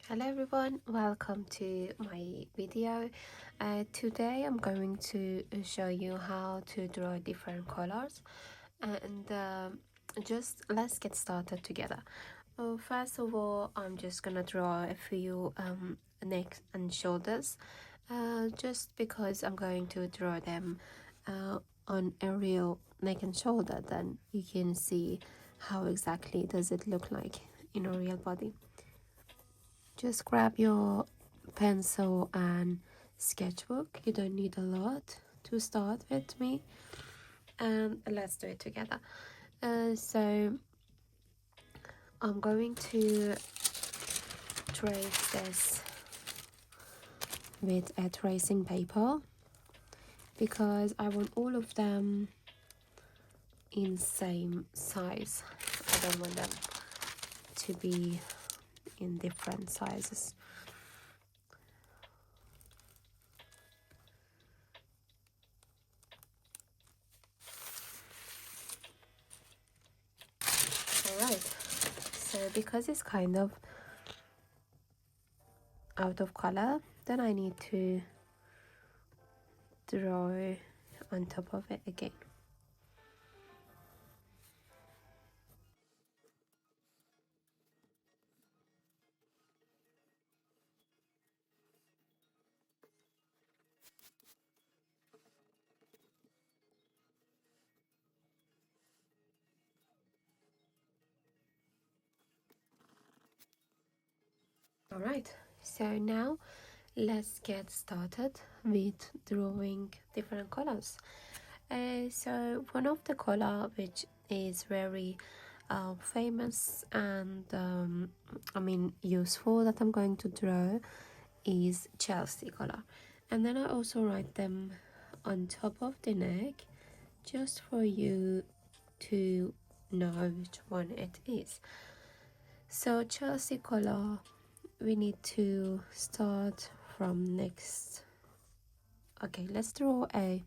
Hello everyone, welcome to my video. Today I'm going to show you how to draw different colors and just let's get started together. First of all, I'm just gonna draw a few neck and shoulders just because I'm going to draw them on a real neck and shoulder, then you can see how exactly does it look like in a real body. Just grab your pencil and sketchbook. You don't need a lot to start with me, and let's do it together. So I'm going to trace this with a tracing paper because I want all of them in same size. I don't want them to be in different sizes. Alright, so because it's kind of out of color, then I need to draw on top of it again. Alright, so now let's get started with drawing different colors. So one of the color which is very famous and useful that I'm going to draw is Chelsea color, and then I also write them on top of the neck just for you to know which one it is. So Chelsea color, we need to start from next. Okay, let's draw a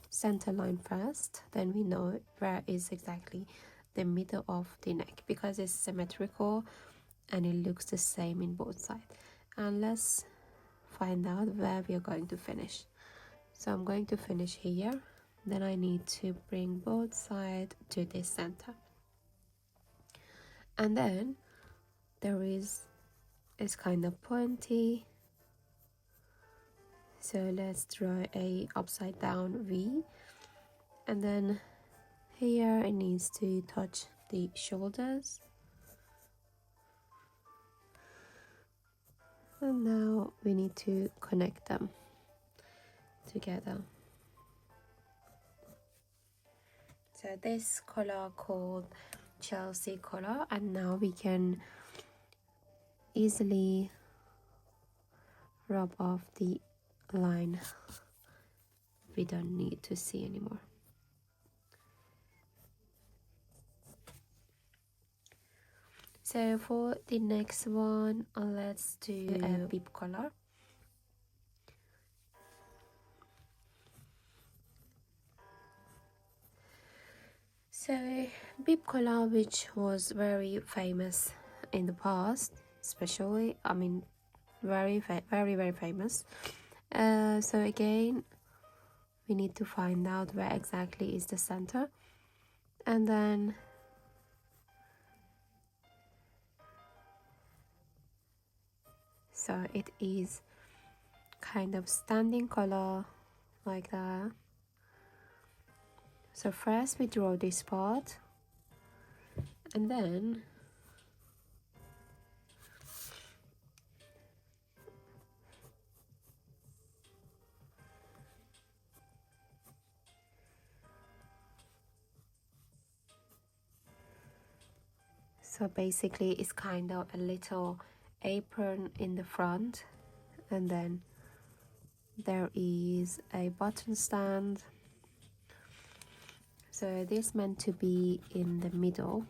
center line first, then we know where is exactly the middle of the neck because it's symmetrical and it looks the same in both sides. And let's find out where we are going to finish. So I'm going to finish here, then I need to bring both sides to the center, and then there is it's kind of pointy, so let's draw a upside down V, and then here it needs to touch the shoulders, and now we need to connect them together. So this color called Chelsea color, and now we can easily rub off the line we don't need to see anymore. So for the next one, let's do a bib color. So bib color, which was very famous in the past, especially, very famous. So again, we need to find out where exactly is the center, and then so it is kind of standing color like that. So first we draw this part, and then so basically it's kind of a little apron in the front, and then there is a button stand. So this meant to be in the middle.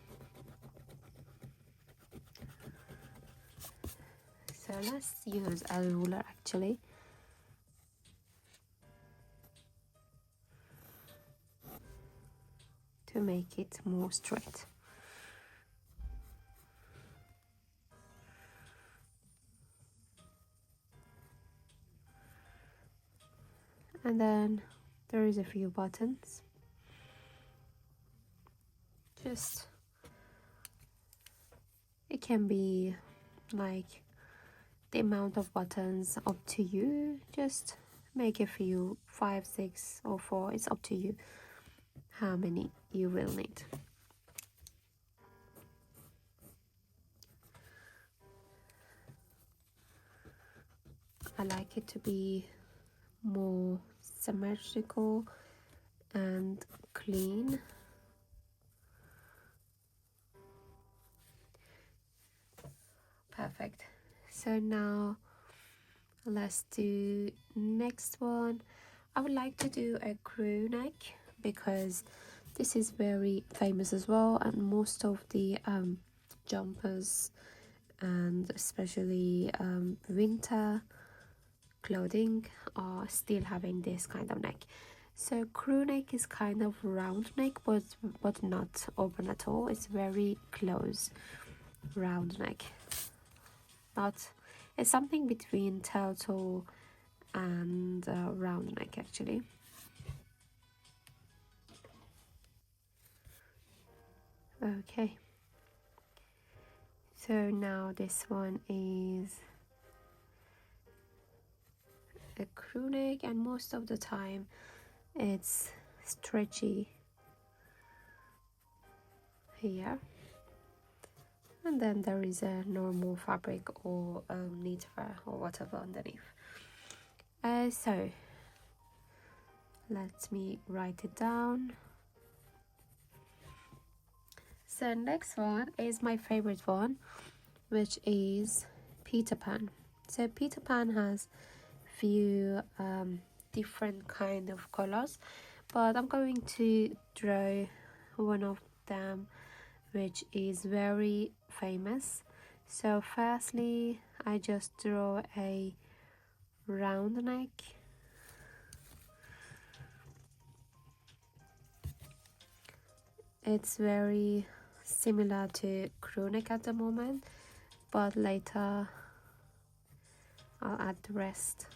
So let's use a ruler actually. To make it more straight. and then there is a few buttons. Just, it can be like the amount of buttons up to you. Just make a few, 5, 6 or 4, it's up to you how many you will need. I like it to be more symmetrical and clean. Perfect. So now let's do next one. I would like to do a crew neck because this is very famous as well, and most of the jumpers and especially winter clothing are still having this kind of neck. So crew neck is kind of round neck, but not open at all. It's very close round neck. Not, it's something between turtle and round neck actually. Okay, so now this one is a crew neck, and most of the time it's stretchy here, and then there is a normal fabric or knit fur or whatever underneath. So let me write it down. So next one is my favorite one, which is Peter Pan. So Peter Pan has few different kind of colors, but I'm going to draw one of them which is very famous. So firstly I just draw a round neck, it's very similar to crew neck at the moment, but later I'll add the rest.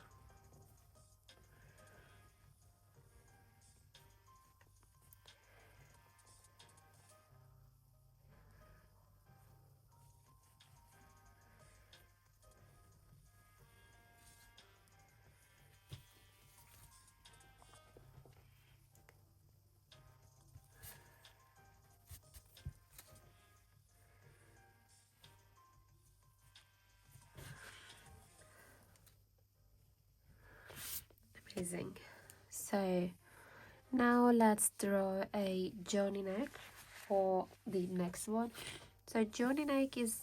Amazing. So now let's draw a Johnny neck for the next one. So Johnny neck is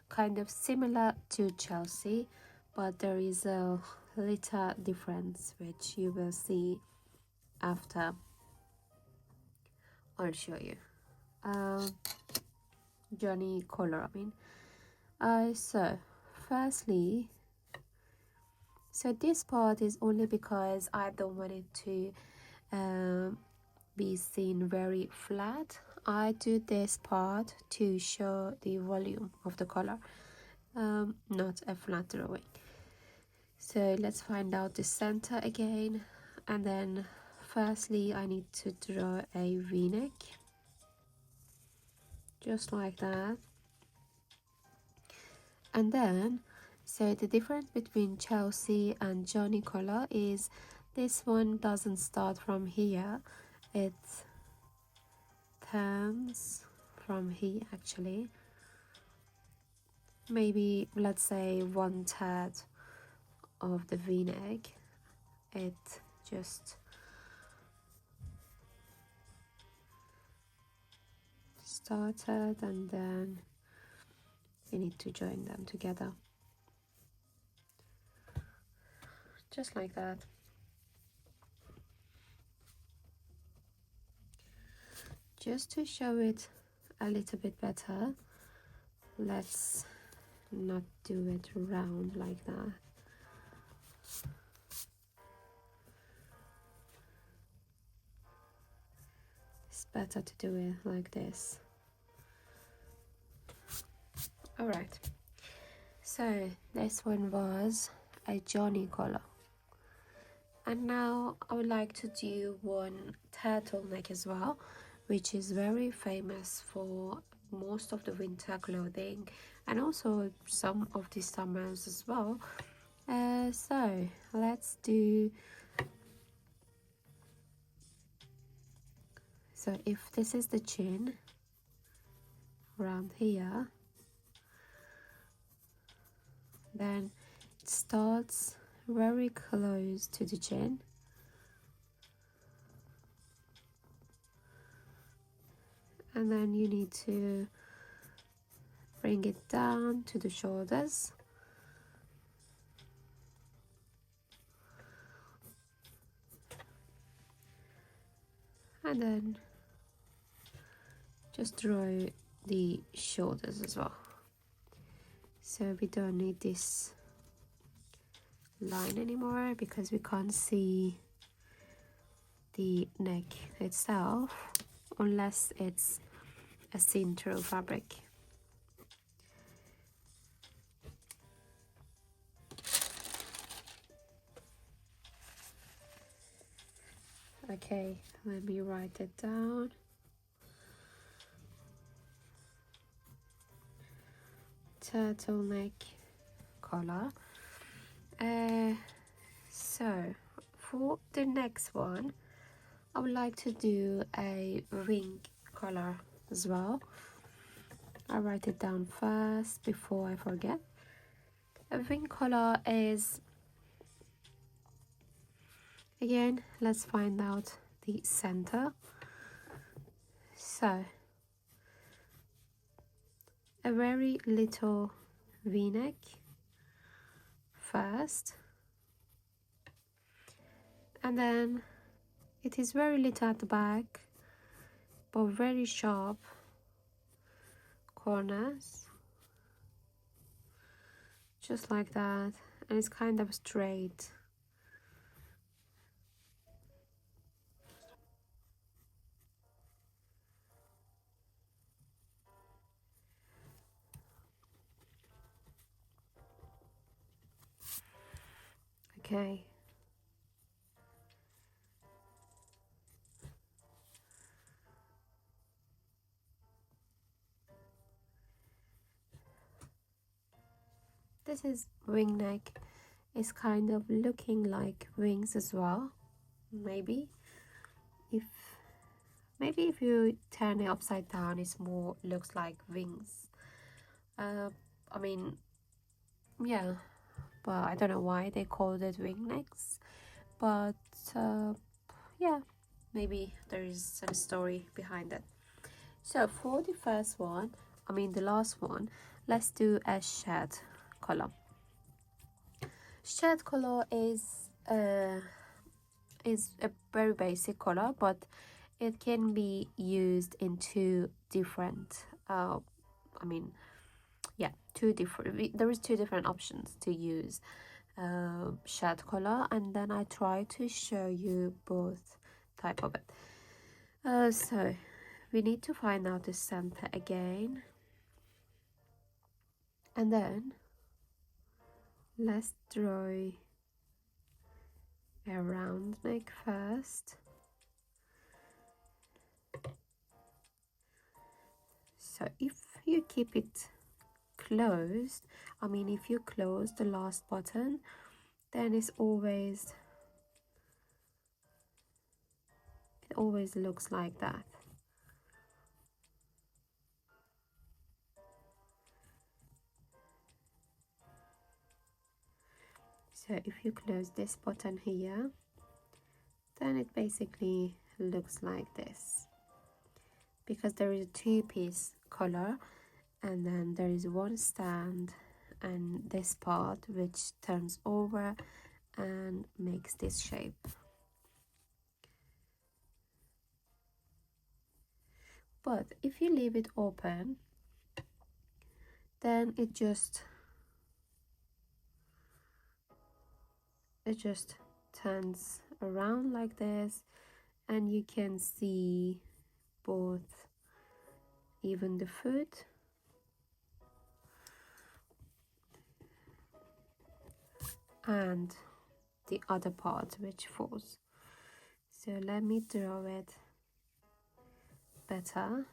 kind of similar to Chelsea, but there is a little difference which you will see after I'll show you. Johnny color, I mean. So firstly, so this part is only because I don't want it to be seen very flat. I do this part to show the volume of the color, not a flat drawing. So let's find out the center again, and then firstly I need to draw a v-neck just like that. And then, so the difference between Chelsea and Johnny color is this one doesn't start from here, it turns from here actually. Maybe let's say 1/3 of the v-neck, it just started, and then you need to join them together just like that. Just to show it a little bit better, let's not do it round like that. It's better to do it like this. Alright, so this one was a Johnny color. And now I would like to do one turtleneck as well, which is very famous for most of the winter clothing and also some of the summers as well. So let's do. So if this is the chin around here, then it starts very close to the chin, and then you need to bring it down to the shoulders, and then just draw the shoulders as well. So we don't need this line anymore because we can't see the neck itself unless it's a see-through fabric. Okay, let me write it down. Turtleneck collar. So for the next one, I would like to do a wing collar as well. I'll write it down first before I forget. A wing collar is, again, let's find out the center. So a very little v-neck first, and then it is very little at the back but very sharp corners, just like that, and it's kind of straight. Okay, this is wing neck. It's kind of looking like wings as well. Maybe if you turn it upside down, it's more looks like wings. I mean, yeah, but I don't know why they called it wing necks, but yeah, maybe there is some story behind it. So for the first one, I mean the last one, let's do a shed color. Shed color is a very basic color, but it can be used in two different I mean, yeah, there is two different options to use shed color, and then I try to show you both type of it. So we need to find out the center again, and then let's draw a round neck first. So if you keep it closed, I mean if you close the last button, then it always looks like that. So if you close this button here, then it basically looks like this, because there is a two-piece collar, and then there is one stand and this part which turns over and makes this shape. But if you leave it open, then it just turns around like this, and you can see both, even the foot and the other part which falls. So let me draw it better.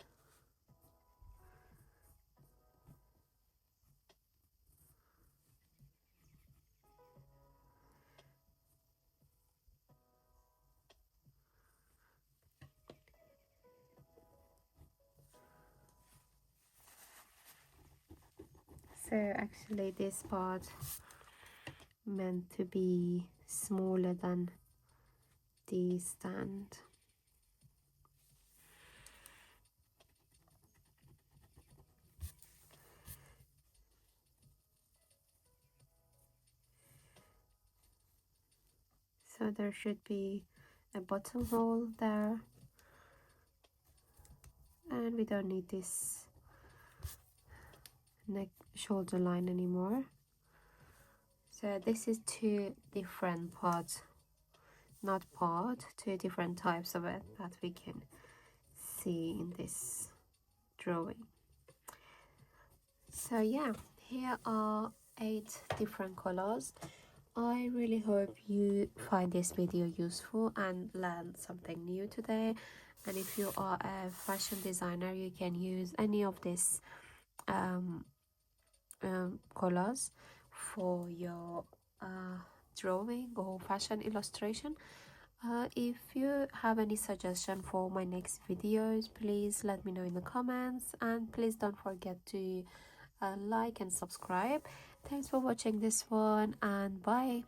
So actually this part meant to be smaller than the stand. So there should be a buttonhole there, and we don't need this neck shoulder line anymore. So this is two different parts, two different types of it that we can see in this drawing. So yeah, here are 8 different colors. I really hope you find this video useful and learn something new today. And if you are a fashion designer, you can use any of these colors for your drawing or fashion illustration. If you have any suggestion for my next videos, please let me know in the comments, and please don't forget to like and subscribe. Thanks for watching this one, and bye.